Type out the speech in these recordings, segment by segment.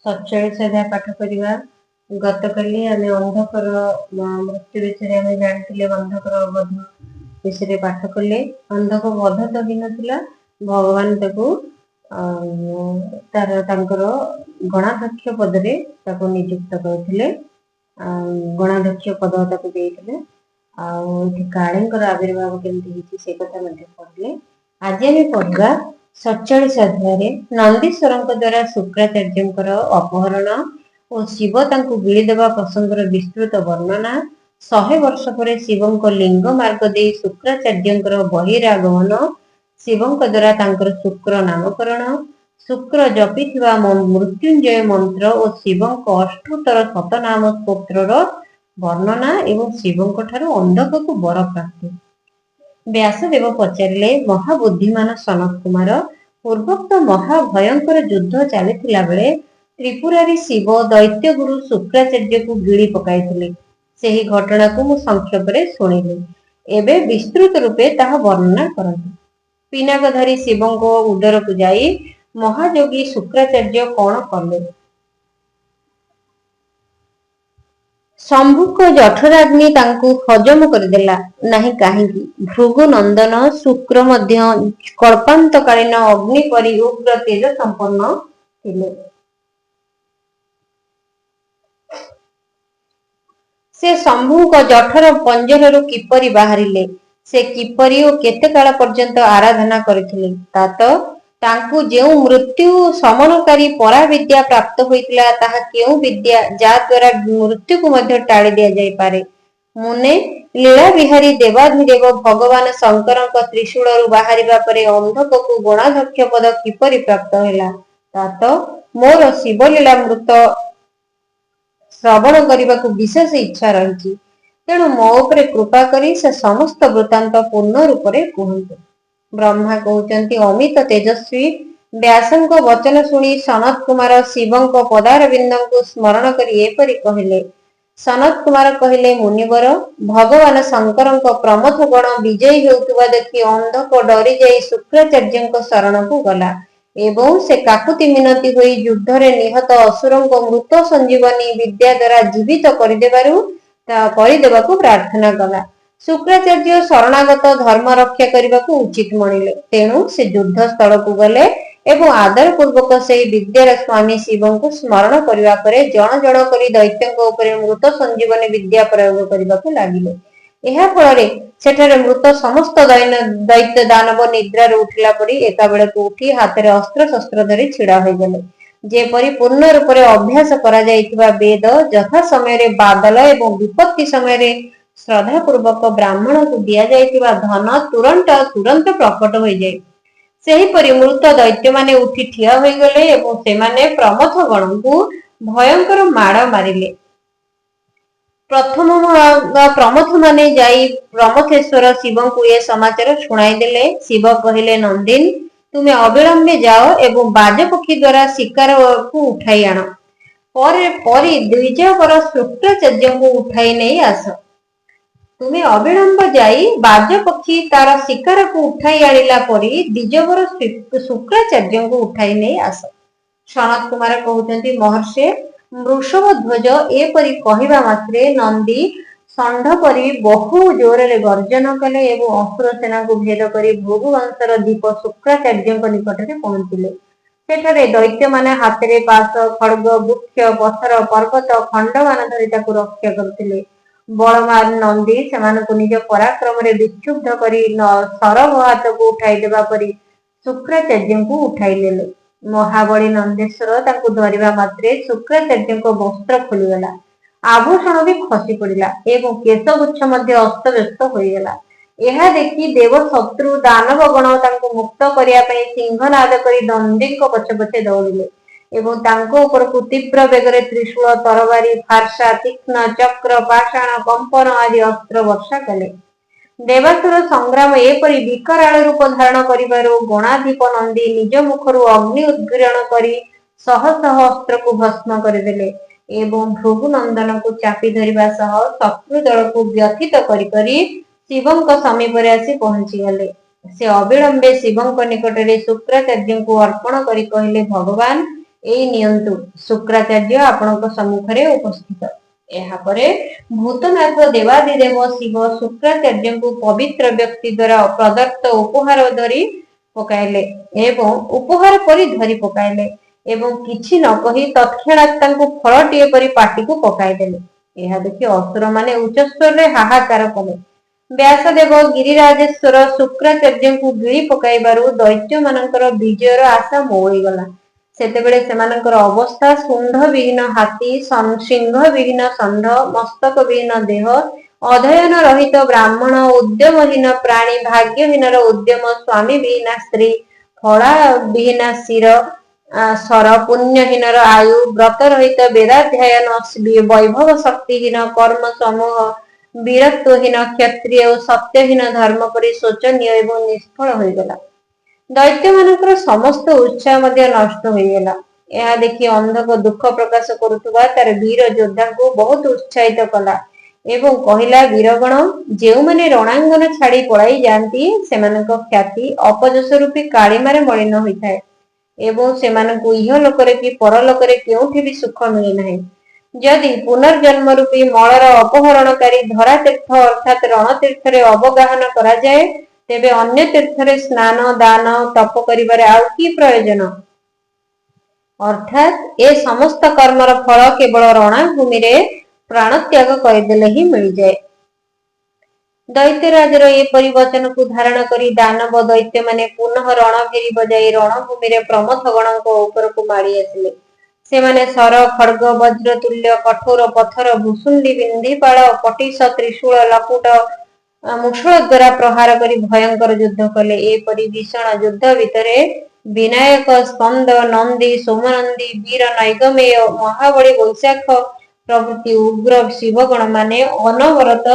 47 अध्याय पाठ करवा। गतकाली आम अंधकर मृत्यु विषय आम जानते अंधकर बध विषय पाठ कले। अंधक बध तो ही नाला भगवान तार गणाध्यक्ष पदरे नियुक्त करते। गणाध्यक्ष पद देते काली आविर्भाव केमती से कथा पढ़ले। आज आम पढ़ा 47 अध्याय नंदीश्वर द्वारा शुक्राचार्य अपहरण और शिव तांको गिली देवा प्रसंगर विस्तृत वर्णना। 100 वर्ष पर शिव लिंग मार्ग दे शुक्राचार्य बहिरागमन। शिव द्वारा तांकर शुक्र नामकरण। शुक्र जपि मृत्युंजय मंत्र और शिव अष्टोत्तर शतनाम स्तोत्र वर्णना एवं शिव अंधक को वर प्राप्ति। व्यासदेव पचारे महाबुद्धिमान सनत कुमार पूर्वोक्त महाभयंकर युद्ध चलता बेले त्रिपुरारी शिव दैत्य गुरु शुक्राचार्य को गिड़ी पकाई से घटना को मु संक्षेप शुणिली। एबे विस्तृत रूपे ताहा वर्णना करंतु। पिनाकधारी शिव उदर को जाई महायोगी शुक्राचार्य कौन कले। शंभुक जठराग्नि तांकु हजम करदेला नहीं कहीं। भृगु नंदन शुक्र मध्य कल्पांतकालीन अग्नि परि उग्र तेज संपन्न थिले। से शंभुक जठर पंजरु किपरि बाहरिले, से किपरि ओ केते काल पर्यंत आराधना करथिले। तात तांकु जेउ मृत्यु समनकारी परा विद्या प्राप्त होइतिला ताहा केउ विद्या जा द्वारा मृत्यु को मध्य टाळी दिया जाय पारे। मुने लीला विहारी देवाधिदेव भगवान शंकर त्रिशूल बाहरिबा परे अंधक को गणाध्यक्ष पद किपरि प्राप्त होला। तात मोर शिवलीला मृत श्रवण करने को विशेष इच्छा रही। तेणु मो उपरे कृपा करी से समस्त वृत्तांत पूर्ण रूप से कहतु। ब्रह्मा कहते अमित तेजस्वी व्यासंक वचन सुनी सनत कुमार शिवंक पदारविंद को स्मरण करी एपरि कहले। सनत कुमार कहले मुनिवर भगवान शंकर प्रमथ गण विजयी होउतबा देखि अंधक डरी जाई शुक्राचार्य शरण को गला एवं से काकुति मिनती होई युद्ध रे निहत असुरंक मृत संजीवनी विद्या द्वारा जीवित करदेबाकू प्रार्थना कला। शुक्राचार्य शरणागत धर्म रक्षा करने को उचित मणिले। तेणु से युद्ध स्थल को गले एवं आदर पूर्वक से विद्यार स्वामी शिव को स्मरण करने पर जन जन कर दैत्यों मृत संजीवनी विद्या प्रयोग करने को लगिले। यह फल सेठारे मृत समस्त दैत्य दानव निद्रार उठिला पड़ी एका बेले को उठी हाथ में अस्त्र शस्त्र धरी छिड़ा हो गले। जेपरी पूर्ण रूप से अभ्यास करा जाइतिबा वेद यथा समय रे बादल एवं विपत्ति समय रे श्रद्धा पूर्वक ब्राह्मण को दिया जाइतिबा धन तुरंत प्रकट हो जाए। सेहीपरि मृत दैत्य माने उठी ठिया हो गले एवं सेमाने प्रमथ गण को भयंकर माड़ मारिले। प्रमथ माने जाई प्रमथेश्वर शिव को ये समाचार शुणाई देले। शिव कहले नंदिन तुम्हें अविलंबे जाओ एवं बाजपक्षी द्वारा शिकार को उठाई आण। परी द्विजवर शुक्राचार्य को उठाई नहीं आस। तुम्हें अविलंब जाई बाजपक्षी तार शिकार को उठाई आनिला परी द्विजवर शुक्राचार्य को उठाई नहीं आस। सनत कुमार कहते महर्षि वृषभ ध्वज एपरि कहवा मात्रे नंदी षंढ परी बहु जोर रे गर्जन कले एवं असुर सेना को भेद करी भृगुवंशर दीप शुक्राचार्य निकट में पहुंचले। सेठारे दैत्य माने हाथ रे पास खड्ग वृक्ष पत्थर पर्वत खंड मान धरी रक्षा करथिले। बलवान नंदी सेमानकु निज पराक्रम रे विक्षुब्ध करी सरभ हाथ को उठाई देबा परी शुक्राचार्य को उठाई लेले। महाबली नंदेश्वर तांको धरिबा मात्रे शुक्राचार्य को वस्त्र खोलीगला, आभूषण भी खसी पड़ा एवं केशगुच्छ मध्य अस्तव्यस्त होईगला। यह देखि देव शत्रु दानव गण तांको मुक्त करिया पई सिंहनाद करी नंदी पछे पछे दौड़िले एवं तांको ऊपर को तीव्र बेगरे त्रिशूल तरवारी फारसा तीक्ष्ण चक्र पाषाण कंपन आदि अस्त्र वर्षा कले। देवासुर संग्राम एपरि विकराल रूप धारण करिबारु गणाधिप नंदी निज मुखरु अग्नि उद्गीरण करी शह शह अस्त्र को भस्म करदेले एवं भृगु नंदन को चापी धरिबा सह शत्रु दल को व्यथित करी शिवंक समीप आसी पहुंची गले। से अविलंबे शिवंक निकट रे शुक्राचार्य को अर्पण करी कहले भगवान एई नियंतु शुक्राचार्य आपणक सम्मुखरे उपस्थित। एहापरे भूतनाथ देवादिदेव शिव शुक्राचार्य को पवित्र व्यक्ति द्वारा प्रदत्त उपहार धरी पकाइले एवं उपहार परि धरी पकाइले एवं किछि न कहि तत्क्षणात् तांको फळटिए परि पाटी को पकाइदेले। ଏହା ଦେଖି ଅସୁରମାନେ ଉଚ୍ଚସ୍ୱରରେ ହାହାକାର କଲେ। ବ୍ୟାସଦେବ ଗିରିରାଜେଶ୍ୱର ଶୁକ୍ରାଚାର୍ଯ୍ୟଙ୍କୁ ଗିଳି ପକାଇବାରୁ ଦୈତ୍ୟମାନଙ୍କର ବିଜୟର ଆଶା ମଉଳିଗଲା। ସେତେବେଳେ ସେମାନଙ୍କର ଅବସ୍ଥା ଶୁଣ୍ଢବିହୀନ ହାତୀ, ସିଂହବିହୀନ ଷଣ୍ଢ, ମସ୍ତକବିହୀନ ଦେହ, ଅଧ୍ୟୟନ ରହିତ ବ୍ରାହ୍ମଣ, ଉଦ୍ୟମହୀନ ପ୍ରାଣୀ, ଭାଗ୍ୟହୀନର ଉଦ୍ୟମ, ସ୍ୱାମୀବିହୀନା ସ୍ତ୍ରୀ, ଫଳାବିହୀନା ଶର, ପୁଣ୍ୟହୀନର ଆୟୁ, ବ୍ରତ ରହିତ ବେଦାଧ୍ୟୟନ, ବୈଭବ ଶକ୍ତିହୀନ କର୍ମ ସମୂହ, ବୀରତ୍ୱହୀନ କ୍ଷତ୍ରିୟ ଓ ସତ୍ୟହୀନ ଧର୍ମ ପରି ଶୋଚନୀୟ ଏବଂ ନିଷ୍ଫଳ ହୋଇଗଲା। ଦୈତ୍ୟମାନଙ୍କର ସମସ୍ତ ଉତ୍ସାହ ମଧ୍ୟ ନଷ୍ଟ ହୋଇଗଲା। ଏହା ଦେଖି ଅନ୍ଧକ ଦୁଃଖ ପ୍ରକାଶ କରୁଥିବା ତାର ବୀର ଯୋଦ୍ଧାଙ୍କୁ ବହୁତ ଉତ୍ସାହିତ କଲା ଏବଂ କହିଲା, ବୀରଗଣ, ଯେଉଁମାନେ ରଣାଙ୍ଗନ ଛାଡି ପଳାଇ ଯାଆନ୍ତି ସେମାନଙ୍କ ଖ୍ୟାତି ଅପଯଶ ରୂପୀ କାଳିମାରେ ମଳିନ ହୋଇଥାଏ ଏବଂ ସେମାନଙ୍କୁ ଇହଲୋକରେ କି ପରଲୋକରେ କେଉଁଠି ବି ସୁଖ ମିଳେ ନାହିଁ। ଯଦି ପୁନର୍ଜନ୍ମ ରୂପୀ ମଳର ଅପହରଣକାରୀ ଧରାତୀର୍ଥ ଅର୍ଥାତ୍ ରଣତୀର୍ଥରେ ଅବଗାହନ କରାଯାଏ ତେବେ ଅନ୍ୟ ତୀର୍ଥରେ ସ୍ନାନ, ଦାନ, ତପ କରିବାରେ ଆଉ କି ପ୍ରୟୋଜନ? ଅର୍ଥାତ୍ ଏ ସମସ୍ତ କର୍ମର ଫଳ କେବଳ ରଣାଭୂମିରେ ପ୍ରାଣତ୍ୟାଗ କରିଦେଲେ ହିଁ ମିଳିଯାଏ। ଦୈତ୍ୟରାଜର ଏପରି ବଚନକୁ ଧାରଣ କରି ଦାନବ ଦୈତ୍ୟମାନେ ପୁନଃ ରଣଭେରୀ ବଜାଇ ରଣଭୂମିରେ ପ୍ରମଥଗଣଙ୍କ ଉପରକୁ ମାଡ଼ି ଆସିଲେ। ସେମାନେ ଶର, ଖଡ୍ଗ, ବଜ୍ର ତୁଲ୍ୟ କଠୋର ପଥର, ଭୂଷୁଣ୍ଡି, ବିନ୍ଧିପାଳ, ପଟିଶ, ତ୍ରିଶୂଳ, ଲକୁଟ, ମୂଷଳ ଦ୍ୱାରା ପ୍ରହାର କରି ଭୟଙ୍କର ଯୁଦ୍ଧ କଲେ। ଏପରି ଭୀଷଣ ଯୁଦ୍ଧ ଭିତରେ ବିନାୟକ, ସ୍କନ୍ଦ, ନନ୍ଦୀ, ସୋମନନ୍ଦୀ, ବୀର ନୈଗମେୟ, ମହାବଳୀ, ବୈଶାଖ ପ୍ରଭୃତି ଉଗ୍ର ଶିବଗଣ ମାନେ ଅନବରତ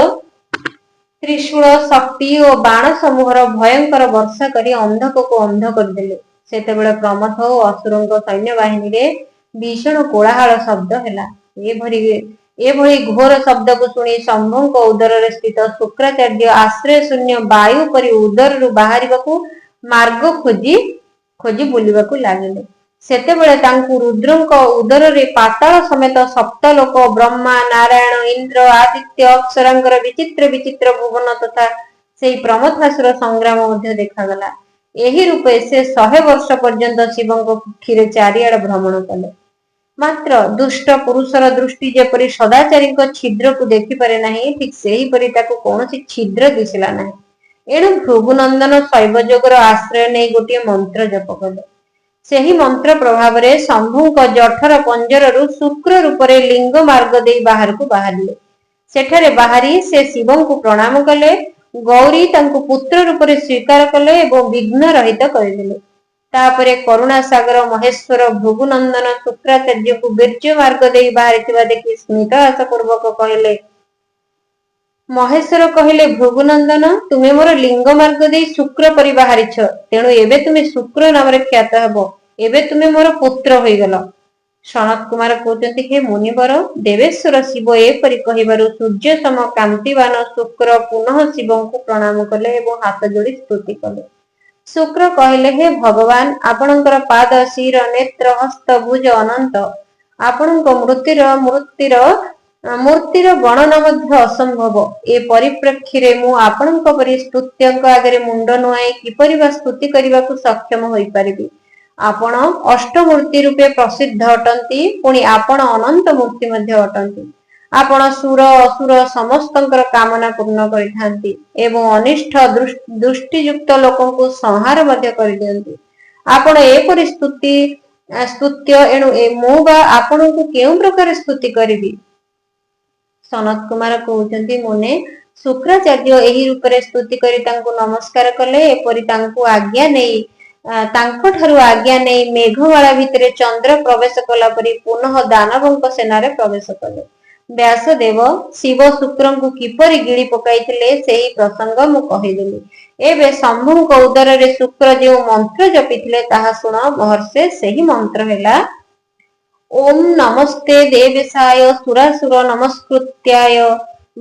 ତ୍ରିଶୂଳ ଶକ୍ତି ଓ ବାଣ ସମୂହର ଭୟଙ୍କର ବର୍ଷା କରି ଅନ୍ଧକକୁ ଅନ୍ଧ କରିଦେଲେ। ସେତେବେଳେ ପ୍ରମଥ ଓ ଅସୁରଙ୍କ ସୈନ୍ୟବାହିନୀରେ ଭୀଷଣ କୋଳାହଳ ଶବ୍ଦ ହେଲା। ଏଭଳି ଘୋର ଶବ୍ଦକୁ ଶୁଣି ଶମ୍ଭୁଙ୍କ ଉଦରରେ ସ୍ଥିତ ଶୁକ୍ରାଚାର୍ଯ୍ୟ ଆଶ୍ରୟ ଶୂନ୍ୟ ବାୟୁ ପରି ଉଦରରୁ ବାହାରିବାକୁ ମାର୍ଗ ଖୋଜି ବୁଲିବାକୁ ଲାଗିଲେ। ସେତେବେଳେ ତାଙ୍କୁ ରୁଦ୍ରଙ୍କ ଉଦରରେ ପାତାଳ ସମେତ ସପ୍ତଲୋକ, ବ୍ରହ୍ମା, ନାରାୟଣ, ଇନ୍ଦ୍ର, ଆଦିତ୍ୟ, ଅପ୍ସରାଙ୍କର ବିଚିତ୍ର ବିଚିତ୍ର ଭୁବନ ତଥା ସେହି ପ୍ରମଥାସୁର ସଂଗ୍ରାମ ମଧ୍ୟ ଦେଖାଗଲା। ଏହି ରୂପେ ସେ 100 ବର୍ଷ ପର୍ଯ୍ୟନ୍ତ ଶିବଙ୍କ କୁକ୍ଷୀରେ ଚାରିଆଡ ଭ୍ରମଣ କଲେ। ମାତ୍ର ଦୁଷ୍ଟ ପୁରୁଷର ଦୃଷ୍ଟି ଯେପରି ସଦାଚାରୀଙ୍କ ଛିଦ୍ରକୁ ଦେଖିପାରେ ନାହିଁ, ଠିକ୍ ସେହିପରି ତାକୁ କୌଣସି ଛିଦ୍ର ଦିଶିଲା ନାହିଁ। ଏଣୁ ଭୃଗୁନନ୍ଦନ ଶୈବଯୋଗର ଆଶ୍ରୟ ନେଇ ଗୋଟିଏ ମନ୍ତ୍ର ଜପ କଲେ। ସେହି ମନ୍ତ୍ର ପ୍ରଭାବରେ ଶମ୍ଭୁଙ୍କ ଜଠର ପଞ୍ଜରରୁ ଶୁକ୍ର ରୂପରେ ଲିଙ୍ଗ ମାର୍ଗ ଦେଇ ବାହାରକୁ ବାହାରିଲେ। ସେଠାରେ ବାହାରି ସେ ଶିବଙ୍କୁ ପ୍ରଣାମ କଲେ। ଗୌରୀ ତାଙ୍କୁ ପୁତ୍ର ରୂପରେ ସ୍ୱୀକାର କଲେ ଏବଂ ବିଘ୍ନ ରହିତ କରିଦେଲେ। ତାପରେ କରୁଣାସାଗର ମହେଶ୍ୱର ଭୃଗୁନନ୍ଦନ ଶୁକ୍ରାଚାର୍ଯ୍ୟଙ୍କୁ ବୀର୍ଯ୍ୟ ମାର୍ଗ ଦେଇ ବାହାରିଥିବା ଦେଖି ସ୍ମିତ ହାସ ପୂର୍ବକ କହିଲେ। ମହେଶ୍ୱର କହିଲେ, ଭୃଗୁନନ୍ଦନ, ତୁମେ ମୋର ଲିଙ୍ଗ ମାର୍ଗ ଦେଇ ଶୁକ୍ର ପରି ବାହାରିଛ, ତେଣୁ ଏବେ ତୁମେ ଶୁକ୍ର ନାମରେ ଖ୍ୟାତ ହେବ। ଏବେ ତୁମେ ମୋର ପୁତ୍ର ହୋଇଗଲ। ସନତ କୁମାର କହୁଛନ୍ତି, ହେ ମୁନିବର, ଦେବେଶ୍ୱର ଶିବ ଏପରି କହିବାରୁ ସୂର୍ଯ୍ୟ ସମ କାନ୍ତିବାନ ଶୁକ୍ର ପୁନଃ ଶିବଙ୍କୁ ପ୍ରଣାମ କଲେ ଏବଂ ହାତ ଯୋଡ଼ି ସ୍ତୁତି କଲେ। ଶୁକ୍ର କହିଲେ, ହେ ଭଗବାନ, ଆପଣଙ୍କର ପାଦ, ଶିର, ନେତ୍ର, ହସ୍ତ, ଭୁଜ ଅନନ୍ତ। ଆପଣଙ୍କ ମୂର୍ତ୍ତିର ଗଣନା ମଧ୍ୟ ଅସମ୍ଭବ। ଏ ପରିପ୍ରେକ୍ଷୀରେ ମୁଁ ଆପଣଙ୍କ ପରି ସ୍ତୁତ୍ୟଙ୍କ ଆଗରେ ମୁଣ୍ଡ ନୁଆଇଁ କିପରି ବା ସ୍ତୁତି କରିବାକୁ ସକ୍ଷମ ହୋଇପାରିବି? ଆପଣ ଅଷ୍ଟମୂର୍ତ୍ତି ରୂପେ ପ୍ରସିଦ୍ଧ ଅଟନ୍ତି, ପୁଣି ଆପଣ ଅନନ୍ତ ମୂର୍ତ୍ତି ମଧ୍ୟ ଅଟନ୍ତି। ଆପଣ ସୁର ଅସୁର ସମସ୍ତଙ୍କର କାମନା ପୂର୍ଣ୍ଣ କରିଥାନ୍ତି ଏବଂ ଅନିଷ୍ଠ ଦୃଷ୍ଟିଯୁକ୍ତ ଲୋକଙ୍କୁ ସଂହାର ମଧ୍ୟ କରିଦିଅନ୍ତି। ଆପଣ ଏପରି ସ୍ତୁତ୍ୟ, ଏଣୁ ମୁଁ ବା ଆପଣଙ୍କୁ କେଉଁ ପ୍ରକାର ସ୍ତୁତି କରିବି? ସନତ କୁମାର କହୁଛନ୍ତି, ମୁନେ, ଶୁକ୍ରାଚାର୍ଯ୍ୟ ଏହି ରୂପରେ ସ୍ତୁତି କରି ତାଙ୍କୁ ନମସ୍କାର କଲେ। ଏପରି ତାଙ୍କଠାରୁ ଆଜ୍ଞା ନେଇ ମେଘମାଳା ଭିତରେ ଚନ୍ଦ୍ର ପ୍ରବେଶ କଲା ପରି ପୁନଃ ଦାନବଙ୍କ ସେନାରେ ପ୍ରବେଶ କଲେ। ବ୍ୟାସଦେବ ଶିବ ଶୁକ୍ରଙ୍କୁ କିପରି ଗିଳି ପକାଇଥିଲେ ସେହି ପ୍ରସଙ୍ଗ ମୁଁ କହିଦେଲି। ଏବେ ଶମ୍ଭୁଙ୍କ ଉଦରରେ ଶୁକ୍ର ଯେଉଁ ମନ୍ତ୍ର ଜପିଥିଲେ ତାହା ଶୁଣ ମହର୍ଷେ। ସେହି ମନ୍ତ୍ର ହେଲା, ଓಂ ନମସ୍ତେ ଦେବେଶାୟ ସୁରାସୁର ନମସ୍କୃତ୍ୟାୟ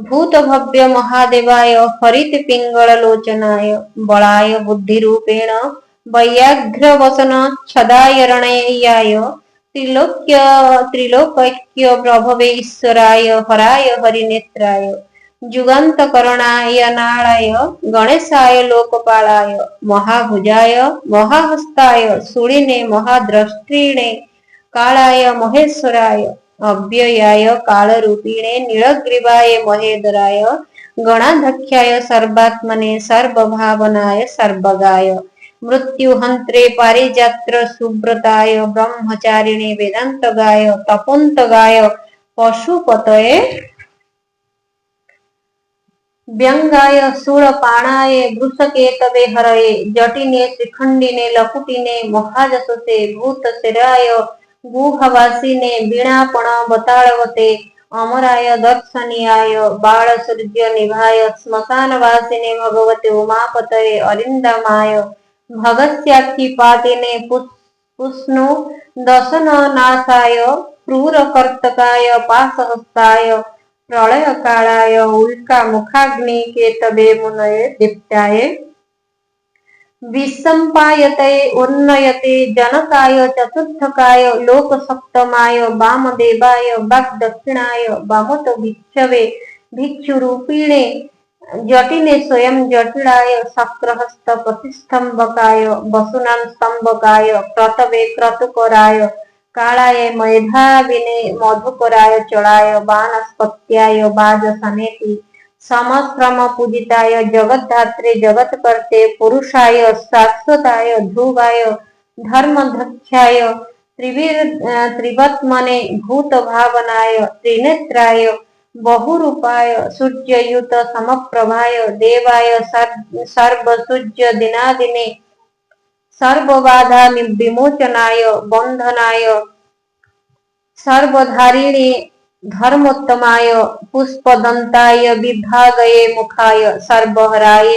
ଭୂତ ଭବ୍ୟ ମହାଦେବାୟ ହରିତ ପିଙ୍ଗଳ ଲୋଚନାୟ ବଳାୟ ବୁଦ୍ଧିରୂପେଣ ବୈୟାଘ୍ର ବସନ ଛଦାୟ ରଣେୟାୟ त्रिलोक्य त्रिलोकैक्य प्रभवे ईश्वराय हराय हरिनेत्राय जुगान्तकरणाय नाळाय गणेशाय लोकपालाय महाभुजाय महाहस्ताय शूलिने महाद्रष्टिणे कालाय महेश्वराय अव्ययाय कालरूपिणे नीलग्रीवाय महेदराय गणाध्यक्षाय सर्वात्मने सर्वभावनाय सर्वगाय मृत्युहंत्रे पारिजात्र सुब्रताय ब्रह्मचारिणे वेदांतगाय तपोन्तगाय पशुपतये व्यंगाय शूलपाणाय वृषकेतवे हरये जटिने त्रिखंडिने लकुटिने महाजससे भूतशिराय गुहवासिने वीणापण बताळवते अमराय दर्शनीयाय बाल सूर्य निभाय श्मशानवासिने भगवते उमापतये अरिंदमाय भगस्याक्षिपातिने पुष्णु दशन नाशाय क्रूरकर्तकाय पाशहस्ताय प्रलय कालाय उल्का मुखाग्नि केतवे मुनये दीप्ताय विसंपायते उन्नयते जनकाय चतुर्थकाय लोकसप्तमाय वामदेवाय वाग्दक्षिणाय वामत भिक्षवे भिक्षुरूपिणे जटिने स्वयं जटिलाय शक्रहस्त प्रतिस्तंभकाय वसुनां स्तंभकाय क्रतवे क्रतुकराय कालाय मेधाविने मधुकराय चलाय वानस्पत्याय वाजसनेति समश्रम पूजिताय जगद्धात्रे जगत्कर्ते पुरुषाय शाश्वताय ध्रुवाय धर्मधक्षाय त्रिवत्मने भूतभावनाय त्रिनेत्राय बहुरूपाय सूर्ययुत समप्रभाय देवाय सर्वसूर्य दिनादिने सर्वबाधा विमोचनाय बंधनाय सर्वधारिणे धर्मोत्तमाय पुष्पदंताय विभागये मुखाय सर्वहराय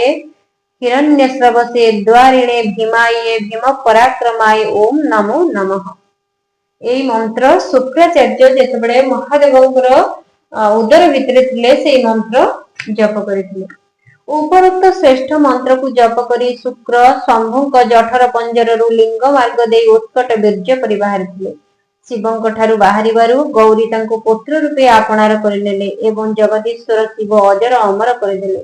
हिरण्यश्रवसे द्वारिणे भीमाय भीम पराक्रमाय ओम नमो नमः। एई मंत्र शुक्राचार्य जेतेबेले महादेवंकर उदर भितर थिले से मंत्र जप करिथिले। उपरोक्त श्रेष्ठ मंत्र को जप करी शुक्र शंभुक जठर पंजरु लिंग मार्ग दे उत्कट वीर्य परि बाहरिथिले। शिवंक ठारू बाहरिबारु गौरी तांको पुत्र रूपे आपणार करिनेले एवं जगदीश्वर शिव अजर अमर करिदेले।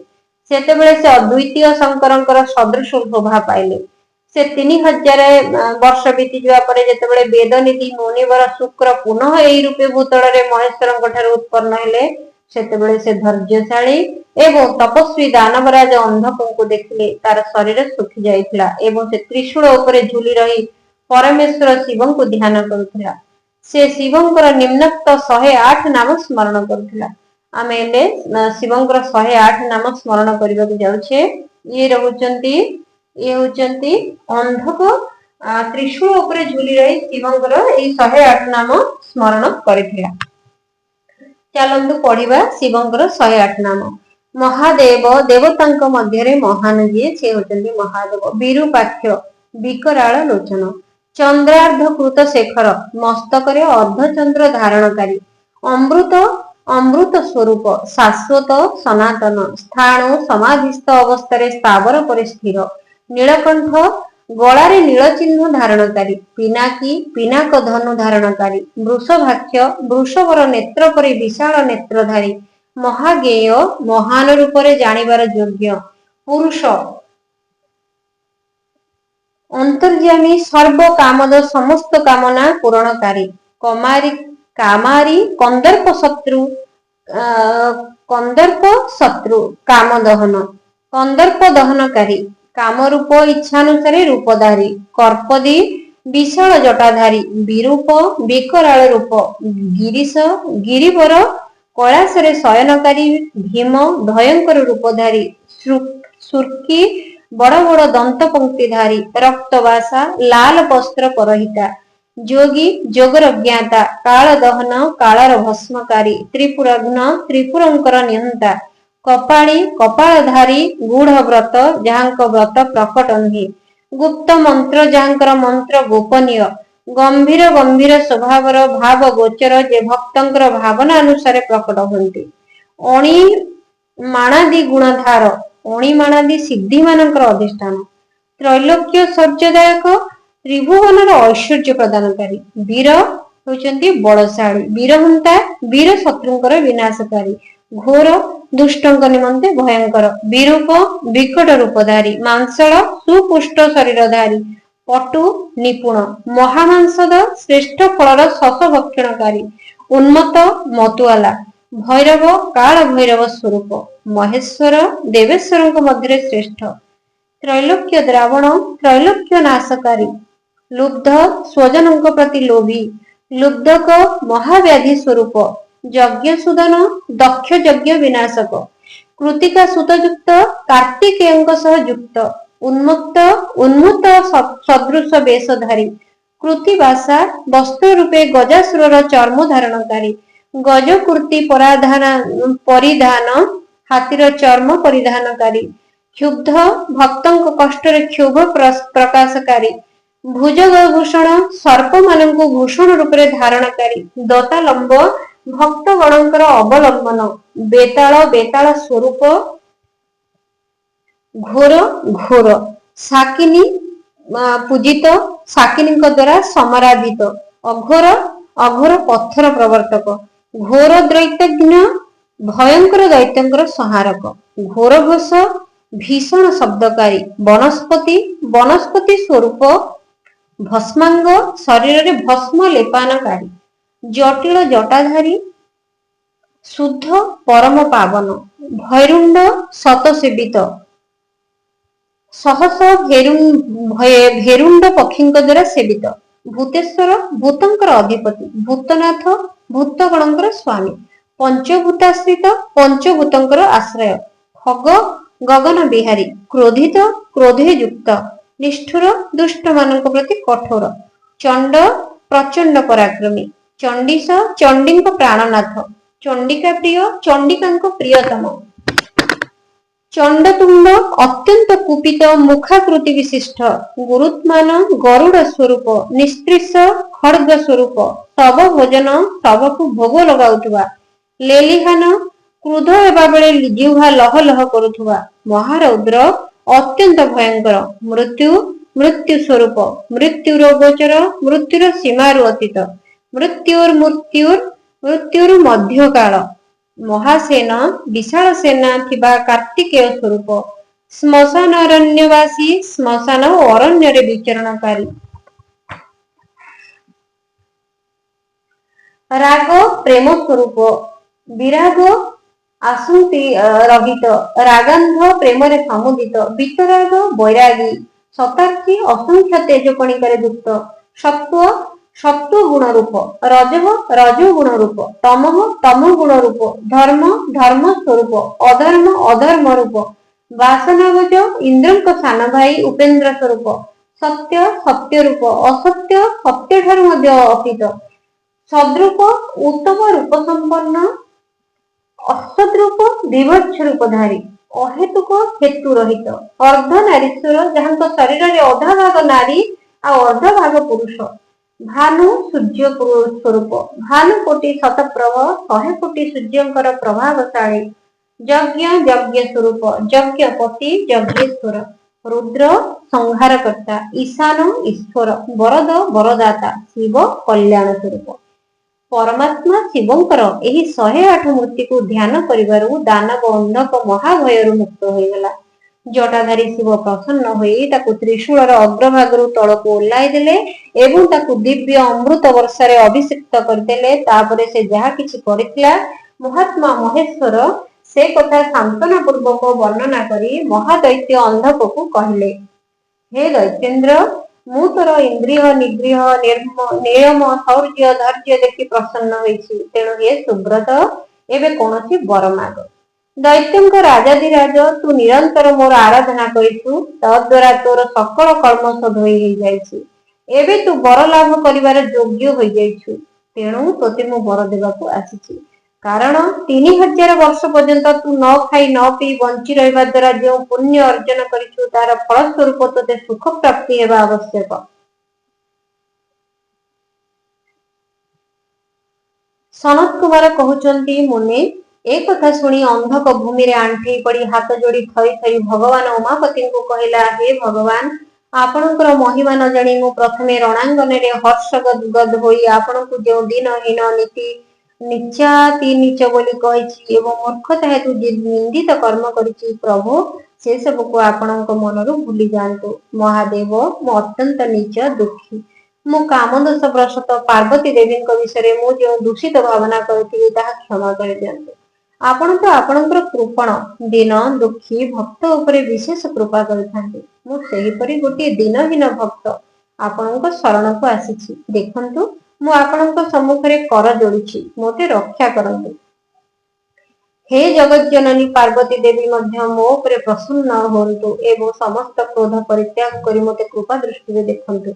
सेतेबेले से अद्वितीय शंकरंकर सदृश शोभा पाइले। से 3000 वर्ष बीती जावा परे जेतेबेले वेदनिधि मुनिवर शुक्र पुनः एई रूपे भूतଳରେ महेश्वरंक ठारू उत्पन्न हेले सेतेबेले से धैर्यशाली एवं तपस्वी दानवराज अंधकଙ୍କୁ देखिले तार शरीर सुखी जाइथिला एवं से त्रिशूल उपरे झूली रही परमेश्वर शिवंको ध्यान करुथिला। से शिवंकर निम्नक्त 108 नाम स्मरण करुथिला। आमे एले शिवंकर 108 नाम स्मरण करबाक जाउछे। ये होचंती अंधक त्रिशूल उपरे झूली रही शिवंकर ए 108 नाम स्मरण करिथिला। चलंतु पढ़िबा शिवंकर 108 नाम। महादेव देवतांक मध्यरे महान जिए से होचंती महादेव। विरूपाक्ष विकराल लोचन चंद्रार्धकृत शेखर मस्तकरे अर्धचंद्र धारणकारी अमृत अमृत स्वरूप शाश्वत सनातन स्थाणु समाधिस्थ अवस्था स्थावर पर स्थिर नीलकंठ गलारे नीलचिह्न धारणकारी पिनाकी पिनाक धनु धारणकारी वृषभाक्ष वृषभर नेत्र परि विशाल नेत्रधारी महागेय महान रूपरे जानिबार योग्य पुरुष अंतर्यामी सर्व कामद समस्त कामना पूरणकारी कमारी कामारी कंदर्प शत्रु काम दहन कंदर्प दहनकारी कामरूप इच्छानुसारे रूपधारी कर्पदी विशाल जटाधारी विरूप विकराल रूप गिरीश गिरिवर कैलासरे शयनकारी भीम भयंकर रूपधारी सुर्की बड़ बड़ दंत पंक्तिधारी रक्तवासा लाल वस्त्र परहिता जोगी जोगर ज्ञाता काल दहन कालार भस्मकारी त्रिपुराघ्न त्रिपुरंकर निहंता कपाळी कपाळधारी गूढ़ व्रत जहांक व्रत प्रकट नुहे गुप्त मंत्र जहांकर मंत्र गोपनीय गंभीर गंभीर स्वभावर भाव गोचर जे भक्तंकर भावना अनुसार प्रकट होती अणी माणादि गुणधार अणिमाणादि सिद्धि मानकर अधिष्ठान त्रैलोक्य सौर्यदायक त्रिभुवनर ऐश्वर्य प्रदानकारी वीर होचंती बलशाली। वीरहंता वीर शत्रुंकर विनाशकारी। घोर दुष्टंक निमंते भयंकर। विरूप विकट रूपधारी। मांसल सुपुष्ट शरीरधारी। पटु निपुण। महामांसद श्रेष्ठ फलर शस भक्षणकारी। उन्मत्त मतुआला। भैरव काल भैरव स्वरूप। महेश्वर देवेश्वर मध्य श्रेष्ठ। त्रैलोक्य द्रावण त्रैलोक्य नाशकारी। लुब्ध स्वजनों प्रति लोभी। लुब्धक महाव्याधि स्वरूप। यज्ञ सुदन दक्ष यज्ञ विनाशक। कृतिका सुतयुक्त कार्तिकेयଙ୍କ सह युक्त। उन्मुक्त उन्मुत सदृश वेशधारी। कृतिवासा वस्त्र रूपे गजासुरर चर्म धारणकारी। गजकृति परिधान हाथीर चर्म परिधानकारी। क्षुब्ध भक्तों कष्टर क्षोभ प्रकाशकारी। भुजगभूषण सर्प मानक भूषण रूपे धारणकारी। दतालंब भक्तगणଙ୍କର ଅବଲମ୍ବନ। ବେତାଳ ବେତାଳ ସ୍ୱରୂପ। ଘୋର ଘୋର। ଶାକିନୀ ପୂଜିତ ଶାକିନୀଙ୍କ ଦ୍ୱାରା ସମରାଧିତ। ଅଘୋର ଅଘୋର ପଥର ପ୍ରବର୍ତ୍ତକ। ଘୋର ଦୈତ୍ୟଜ୍ଞ ଭୟଙ୍କର ଦୈତ୍ୟଙ୍କର ସଂହାରକ। ଘୋର ଘୋଷ ଭୀଷଣ ଶବ୍ଦକାରୀ। ବନସ୍ପତି ବନସ୍ପତି ସ୍ୱରୂପ। ଭସ୍ମାଙ୍ଗ ଶରୀରରେ ଭସ୍ମ ଲେପାନକାରୀ। ଜଟିଳ ଜଟାଧାରୀ शुद्ध परम पावन। भैरुंड शतसेवित सहस भेरुंड पक्षी द्वारा सेवित। भूतेश्वर भूतंकर अधिपति। भूतनाथ भूतगणंकर स्वामी। पंचभूताश्रित पंचभूतंकर आश्रय। खग गगन बिहारी। क्रोधित क्रोधे युक्त। निष्ठुर दुष्ट मानक प्रति कठोर। चंड प्रचंड पराक्रमी। चंडीश चंडी प्राणनाथ। चंडिका प्रिय चंडिका प्रियतम। चंडतुंड अत्यंत कुपित मुखाकृति विशिष्ट। गुरुत्मान गरुड़ स्वरूप। निस्त्रीष खड्ग स्वरूप। शव भोजन शवकु भोग लगाउथुवा। लेलिहान क्रुद्ध हेबा बेले जिह्वा लह लह करुथुवा। महारौद्र अत्यंत भयंकर। मृत्यु मृत्यु स्वरूप। मृत्युर गोचर मृत्युर सीमारु अतीत। मृत्युर मध्यकाल। महासेन विशाल सेना थिबा कार्तिकेय स्वरूप। श्मशान अरण्यवासी श्मशान अरण्य विचरणकारी। राग प्रेम स्वरूप। विराग आसुति रहित। रागांध प्रेम समुदित। वितराग बैरागी। शतार्थी असंख्य तेज कणिकार युक्त। सत्व सत्व गुण रूप। रजः रजो गुण रूप। तमः तम गुण रूप। धर्म धर्म स्वरूप। अधर्म अधर्म रूप। वासनावज इंद्र सान भाई उपेन्द्र स्वरूप। सत्य सत्य रूप। असत्य सत्य ठारू मध्य अतीत। सद्रूप उत्तम रूप संपन्न। असद्रूप विभत्स रूपधारी। अहेतुक हेतु रहित। अर्ध नारीश्वर जहां शरीर में अधा भाग नारी आ अर्ध भाग पुरुष। भानु सूर्य स्वरूप। भानुकोटि शतप्रभ 100 कोटि सूर्यंकर प्रभावशाली। यज्ञ यज्ञ स्वरूप। यज्ञपति यज्ञेश्वर। रुद्र संहारकर्ता। ईशान ईश्वर। वरद वरदाता। शिव कल्याण स्वरूप। परमात्मा शिवंकर एही 108 मूर्ति को ध्यान करिबारु दानव अंधक महाभयरु मुक्त होइगला। जटाधारी शिव प्रसन्न होई ताकु त्रिशूलर अग्रभागरु तळकु ओल्हाई देले एवं ताकु दिव्य अमृत वर्षारे अभिषिक्त करदेले। तापरे से जहा किछि करितला महात्मा महेश्वर से कथा सांत्वना पूर्वक वर्णना करी महादैत्य अंधकକୁ କହିଲେ, हे दैत्येन्द्र, मु तोर इंद्रिय निग्रह नियम शौर्य धैर्य देखि प्रसन्न होइछि। तेणु हे सुब्रत एबे कोनोसी वर माग। दैत्यंक राजाधिराज तू निरंतर मोर आराधना करिछु, तद्वारा तोर सकल कल्मष धोई होई जाइछि। एबे तू वर लाभ करिवार योग्य होई जाइछु। तेणु तोते मु वर देबाकू आसिछि। कारण 3000 वर्ष पर्यंत तू न खाई न पी बंची रहिबा द्वारा जो पुण्य अर्जन करिछु तार फलस्वरूप तोते सुख प्राप्ति हेबा आवश्यक। सनत कुमार कहउचंती, मुने ए कथा सुनी अंधक भूमि रे आंठी पड़ी हाथ जोड़ी थई थई भगवान उमापति को कहला, हे भगवान, आपणकर महिमा न जानी मु प्रथमे रणांगन रे हर्ष गद होई आपणकु जो दिनहीन नीति निचाति नीच बोली कहिछि एवं मूर्खता हेतु निंदित कर्म करिछि प्रभु से सब को आपणक मनरु भूली जांतु। महादेव मु अत्यंत नीच दुखी मु कामदोष प्रसत पार्वती देवी विषय मु जो दूषित भावना करथिली ताहा क्षमा कर दियंतु। आपण तो आपणकर कृपण दीन दुखी भक्त उपरे विशेष कृपा करिथांती मु सेही परि गोटे दीनहीन भक्त आपणक शरण को आसीछि देखंतु मु आपणक सम्मुखरे कर जोड़िछि मोते रक्षा करंतु। हे जगत जननी पार्वती देवी मध्य मो उपरे प्रसन्न होंतु एवं समस्त क्रोध परित्याग करी मोते कृपा दृष्टि देखंतु।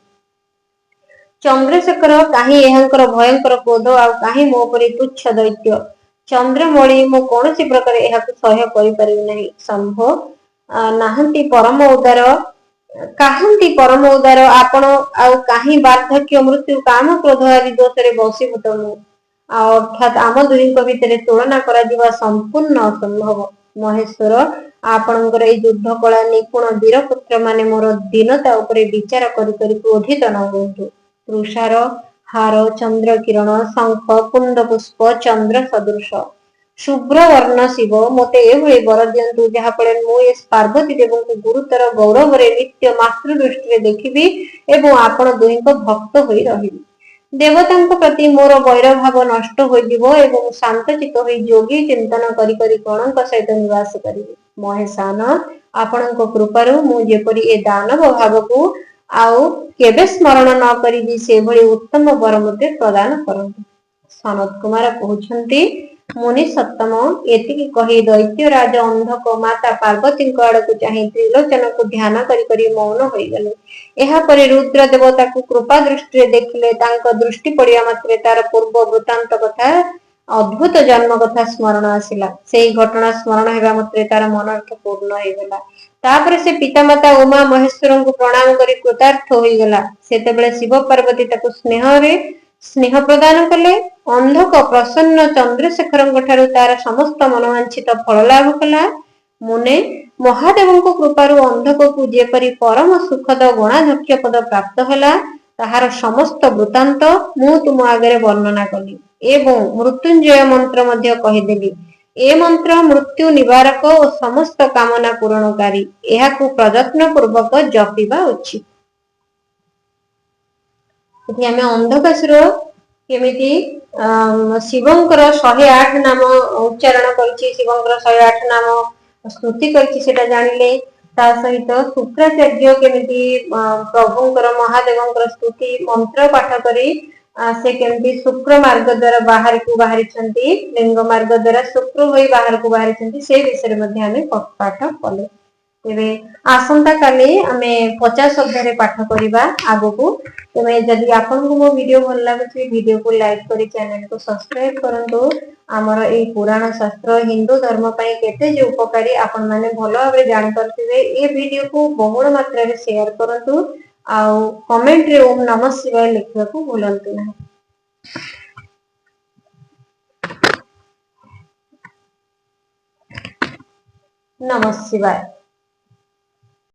चंद्रशेखर काहे एहंकर भयंकर क्रोध आ काहे मो उपरे तुच्छ दैत्य चंद्रमणि मु कौनसी प्रकार एहाकु सह्य करि परिबि नाही संभव नाहंती परम उदार काहंती परम उदार आपण आउ काहे वार्धक्य मृत्यु काम क्रोध आदि दोषरे बसीभूत मु अर्थात आम दुहींक भितरे तुलना करा जिवा संपूर्ण असंभव। महेश्वर आपणकर एई युद्ध कला निपुण वीरपुत्र माने मोर दीनता उपरे विचार करि करि क्रोधित न होंतु। तुषार हार चंद्र किरण शंख कुंद पुष्प चंद्र सदृश शुभ्र वर्ण शिव मते एभଳି वर दियंतु जहा फळे मु ए पार्वती देवଙ୍କୁ गुरुतर गौरव रे नित्य मातृ दृष्टि देखिबि एवं आपण दुहींक भक्त होई रहिबि। देवतांक प्रति मोर वैर भाव नष्ट होई जिवो एवं शांतचित होई योगी चिंतन करी करी गणक सहित निवास करिबि। महेशान आपणक कृपारु मु जेपरि ए दानव भावकु आउ केबे स्मरण न करिबि से भଳି उत्तम वर मते प्रदान करंतु। सनत कुमार कहउछंती मुनि सत्तम एतिकी कही दैत्य राज अंधक माता पार्वती आड़क चाही त्रिलोचन को ध्यान करी करी मौन होई गले। एहा परे रुद्र देवता को कृपा दृष्टि देखिले तांक दृष्टि पड़िया मात्रे तार पूर्व वृत्तांत कथा अद्भुत जन्म कथा स्मरण आसिला सेही घटना स्मरण हेबा मात्रे तार मनर्थ पूर्ण होई गला। तापर से पितामाता उमा महेश्वर को प्रणाम करी कृतार्थ होई गला। सेतेबेले शिव पार्वती ताको स्नेह प्रदान कले अंधक प्रसन्न चंद्रशेखर ठारू तार समस्त मनोवांछित फल लाभ कला। मुने महादेव कृपारु अंधक को जेपरि परम सुखद गुणाध्यक्ष पद प्राप्त होला ताहार समस्त वृत्तांत मु तुम आगे वर्णना कली एवं मृत्युंजय मंत्र मध्य कहिदेली। ए मंत्र मृत्यु निवारक और समस्त कामना पूरणकारी एहाकु प्रयत्न पूर्वक जपिबा उचित। एठी आमे अंधकासुर केमिति शिवंकर 108 नाम उच्चारण करछि शिवंकर 108 नाम स्तुति करछि सेटा जानिले ता सहित शुक्राचार्य केमिति प्रभुंकर महादेवंकर स्तुति मंत्र पाठ करी से केमिति शुक्र मार्ग द्वारा बाहर को बाहरी छंती लिंग मार्ग द्वारा शुक्र होई बाहर को बाहरी छंती से विषय मध्ये हमें पाठ कले। तेबे आसंता काली आमे 50 अध्याय पाठ करिबा आगो तेबे जदि आपनको मो वीडियो भल लागछि वीडियो को लाइक करी चैनल को सब्सक्राइब करंतु। आमर ए पुराण शास्त्र हिंदू धर्म पई केते जे उपकारी आपन माने भलो भाबे जानि करथिबे ए वीडियो को बहुल मात्रा रे शेयर करंतु आउ कमेंट रे ओम नमः शिवाय लिखिबा को भूलंतु नाही। नमः शिवाय।